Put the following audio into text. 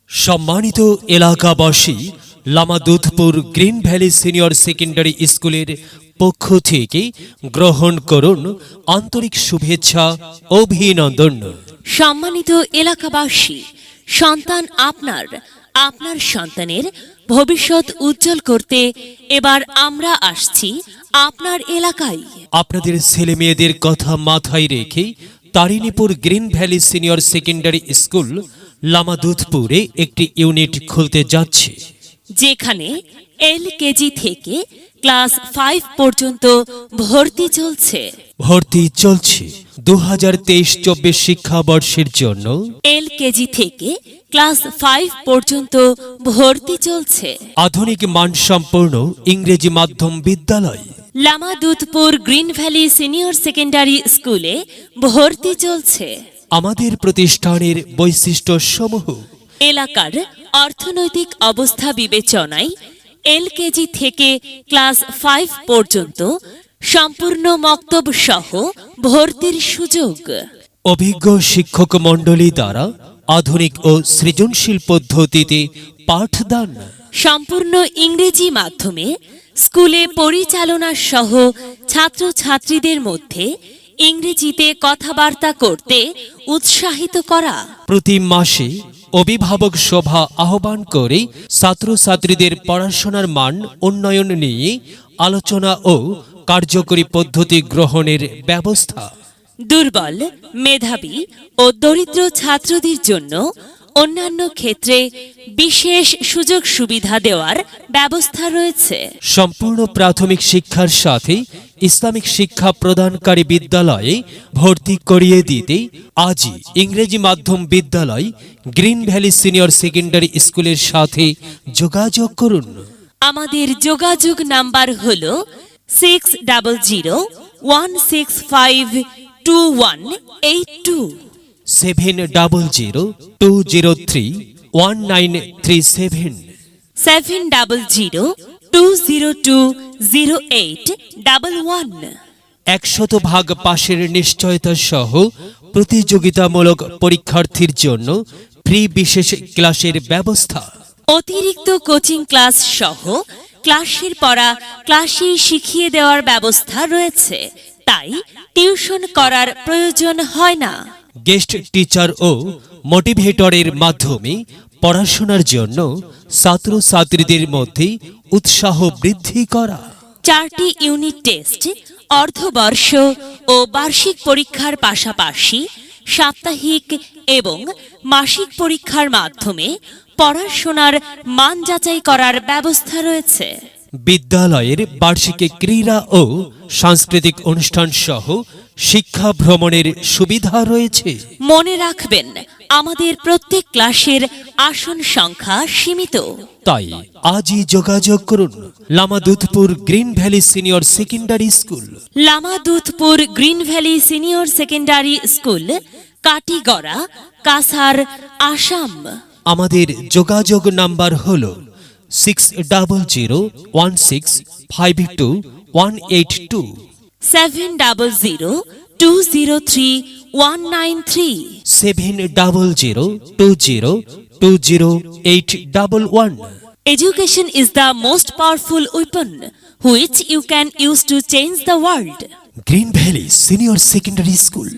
সম্মানিত এলাকাবাসী, Lamadudhpur green Valley Senior secondary স্কুলের পক্ষ থেকে গ্রহণ করুন আন্তরিক শুভেচ্ছা অভিনন্দন। সম্মানিত এলাকাবাসী, সন্তান আপনার সন্তানের ভবিষ্যৎ উজ্জ্বল করতে এবার আমরা আসছি আপনার এলাকায়। আপনাদের ছেলে মেয়েদের কথা মাথায় রেখে Tarinipur Green Valley Senior Secondary School লামাদুধপুরে একটি ইউনিট খুলতে যাচ্ছে, যেখানে LKG থেকে ক্লাস 5 পর্যন্ত ভর্তি চলছে। 2023-24 শিক্ষাবর্ষের জন্য LKG থেকে ক্লাস 5 পর্যন্ত ভর্তি চলছে। আধুনিক মানসম্পন্ন ইংরেজি মাধ্যম বিদ্যালয় Lamadudhpur green Valley Senior secondary স্কুলে ভর্তি চলছে। আমাদের প্রতিষ্ঠানের বৈশিষ্ট্য সমূহ: এলাকার অর্থনৈতিক অবস্থা বিবেচনায় LKG থেকে ক্লাস 5 পর্যন্ত সম্পূর্ণ মক্তব সহ ভর্তির সুযোগ। অভিজ্ঞ শিক্ষক মণ্ডলী দ্বারা আধুনিক ও সৃজনশীল পদ্ধতিতে পাঠদান। সম্পূর্ণ ইংরেজি মাধ্যমে স্কুলে পরিচালনা সহ ছাত্রছাত্রীদের মধ্যে ইংরেজিতে কথাবার্তা করতে উৎসাহিত করা। প্রতি মাসে অভিভাবক সভা আহ্বান করে ছাত্রছাত্রীদের পড়াশোনার মান উন্নয়ন নিয়ে আলোচনা ও কার্যকরী পদ্ধতি গ্রহণের ব্যবস্থা। দুর্বল, মেধাবী ও দরিদ্র ছাত্রদের জন্য অন্যান্য ক্ষেত্রে বিশেষ সুযোগ সুবিধা দেওয়ার ব্যবস্থা রয়েছে। সম্পূর্ণ প্রাথমিক শিক্ষার সাথে ইসলামিক শিক্ষা প্রদানকারী বিদ্যালয়ে ভর্তি করিয়ে দিতে আজই ইংরেজি মাধ্যম বিদ্যালয় গ্রিন ভ্যালি সিনিয়র সেকেন্ডারি স্কুলের সাথে যোগাযোগ করুন। আমাদের যোগাযোগ নাম্বার হল 6001652182 7002031937 7020202811 100% পাশের নিশ্চয়তা সহ প্রতিযোগিতামূলক পরীক্ষার্থীর জন্য ফ্রি বিশেষ ক্লাসের ব্যবস্থা। অতিরিক্ত কোচিং ক্লাস সহ ক্লাসের পড়া ক্লাসেই শিখিয়ে দেওয়ার ব্যবস্থা রয়েছে, তাই টিউশন করার প্রয়োজন হয় না। গেস্ট টিচার ও মোটিভেটরের মাধ্যমে পড়াশোনার জন্য ছাত্রছাত্রীদের মধ্যে উৎসাহ বৃদ্ধি করা। 4টি ইউনিট টেস্ট, অর্ধবর্ষ ও বার্ষিক পরীক্ষার পাশাপাশি সাপ্তাহিক এবং মাসিক পরীক্ষার মাধ্যমে পড়াশোনার মান যাচাই করার ব্যবস্থা রয়েছে। বিদ্যালয়ের বার্ষিক ক্রীড়া ও সাংস্কৃতিক অনুষ্ঠান সহ শিক্ষা ভ্রমণের সুবিধা রয়েছে। মনে রাখবেন, আমাদের প্রত্যেক ক্লাসের আসন সংখ্যা সীমিত, তাই আজই যোগাযোগ করুন Lamadudhpur green Valley Senior Secondary school. Lamadudhpur green Valley Senior Secondary school, Katigorah, Cachar, Assam. আমাদের যোগাযোগ নাম্বার হল 6001652182 7002031937 7020202811 Education is the most powerful weapon which you can use to change the world. Green Valley Senior Secondary school.